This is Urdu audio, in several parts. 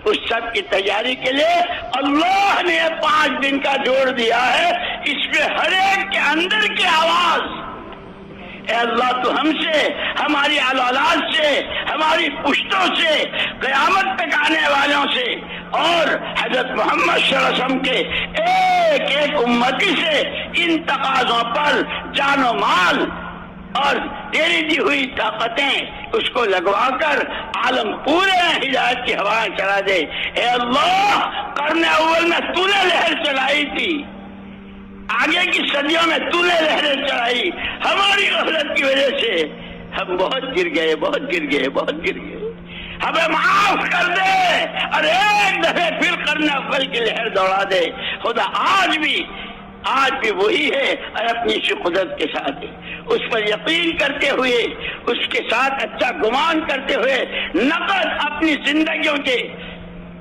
اس سب کی تیاری کے لیے اللہ نے 5 دن کا جوڑ دیا ہے. اس میں ہر ایک کے اندر کی آواز، اے اللہ تو ہم سے، ہماری اولاد سے، ہماری پشتوں سے، قیامت تک آنے والوں سے اور حضرت محمد صلی اللہ علیہ وسلم کے ایک ایک امتی سے ان تقاضوں پر جان و مال اور تیری دی ہوئی طاقتیں اس کو لگوا کر عالم پورے ہدایت کی ہوائیں چلا دے. اے اللہ قرن اول میں تو نے لہر چلائی تھی، آگے کی صدیوں میں تو نے لہریں چلائی، ہماری غفلت کی وجہ سے ہم بہت گر گئے، بہت گر گئے، ہمیں معاف کر دے اور ایک دفعہ پھر قرن اول کی لہر دوڑا دے. خدا آج بھی وہی ہے اور اپنی اسی قدرت کے ساتھ ہے. اس پر یقین کرتے ہوئے، اس کے ساتھ اچھا گمان کرتے ہوئے نقد اپنی زندگیوں کے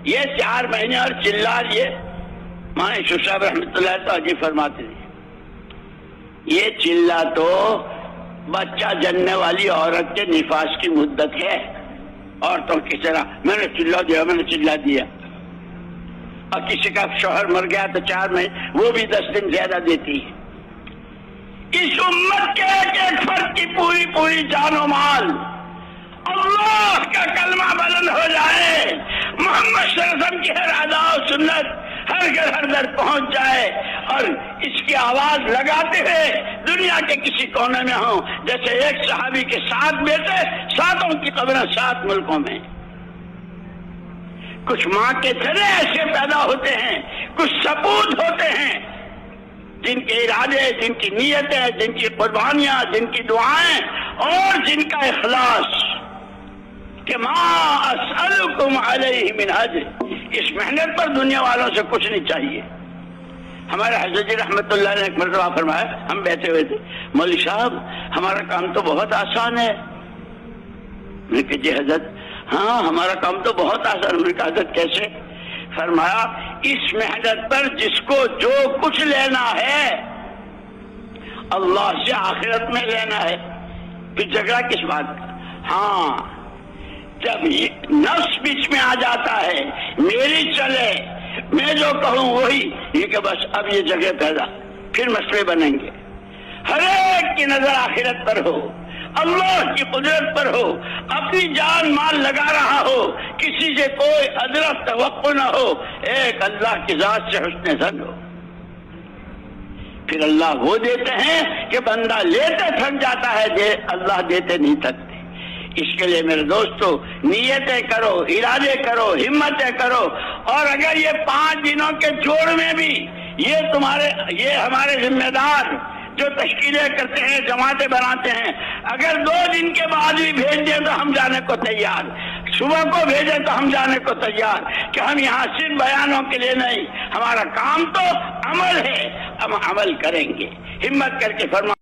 یہ 4 مہینے اور چلار یہ ماں شو صاحب رحمۃ اللہ تعالی فرماتے تھے، یہ چلہ تو بچہ جننے والی عورت کے نفاس کی مدت ہے. عورتوں کی طرح میں نے چلہ دیا اور کسی کا شوہر مر گیا تو 4 مہینے، وہ بھی 10 دن زیادہ دیتی ہے. اس امت کے ایک ایک فرد کی پوری جان و مال اللہ کا کلمہ بلند ہو جائے، محمد صلی اللہ علیہ وسلم کی ہر ادا و سنت ہر گھر ہر در پہنچ جائے اور اس کی آواز لگاتے ہوئے دنیا کے کسی کونے میں ہوں. جیسے ایک صحابی کے 7 بیٹے، 7 کی قبریں 7 ملکوں میں. کچھ ماں کے تھرے ایسے پیدا ہوتے ہیں، کچھ سپوت ہوتے ہیں جن کے ارادے، جن کی نیتیں، جن کی قربانیاں، جن کی دعائیں اور جن کا اخلاص کہ ما اسألکم علیہ من اجر، اس محنت پر دنیا والوں سے کچھ نہیں چاہیے. ہمارے حضرت جی رحمت اللہ نے ایک مرتبہ فرمایا، ہم بیٹھے ہوئے تھے، مولوی صاحب ہمارا کام تو بہت آسان ہے. میں نے کہا جی حضرت، ہاں ہمارا کام تو بہت آسان. میں نے کہا حضرت کیسے؟ فرمایا اس محنت پر جس کو جو کچھ لینا ہے اللہ سے آخرت میں لینا ہے، پھر جھگڑا کس بات کا؟ ہاں جب نفس بیچ میں آ جاتا ہے، میری چلے، میں جو کہوں وہی، یہ کہ بس اب یہ جگہ پیدا، پھر مسئلے بنیں گے. ہر ایک کی نظر آخرت پر ہو، اللہ کی قدرت پر ہو، اپنی جان مال لگا رہا ہو، کسی سے کوئی ادرک توقع نہ ہو، ایک اللہ کی ذات سے حسن ظن ہو. پھر اللہ وہ دیتے ہیں کہ بندہ لیتے تھک جاتا ہے، اللہ دیتے نہیں تھکتے. اس کے لیے میرے دوستو نیتیں کرو، ارادے کرو، ہمتیں کرو. اور اگر یہ 5 دنوں کے جوڑ میں بھی یہ ہمارے ذمہ دار جو تشکیلیں کرتے ہیں، جماعتیں بناتے ہیں، اگر 2 دن کے بعد بھی بھیج دیں تو ہم جانے کو تیار، صبح کو بھیجیں تو ہم جانے کو تیار، کہ ہم یہاں صرف بیانوں کے لیے نہیں، ہمارا کام تو عمل ہے، ہم عمل کریں گے. ہمت کر کے فرما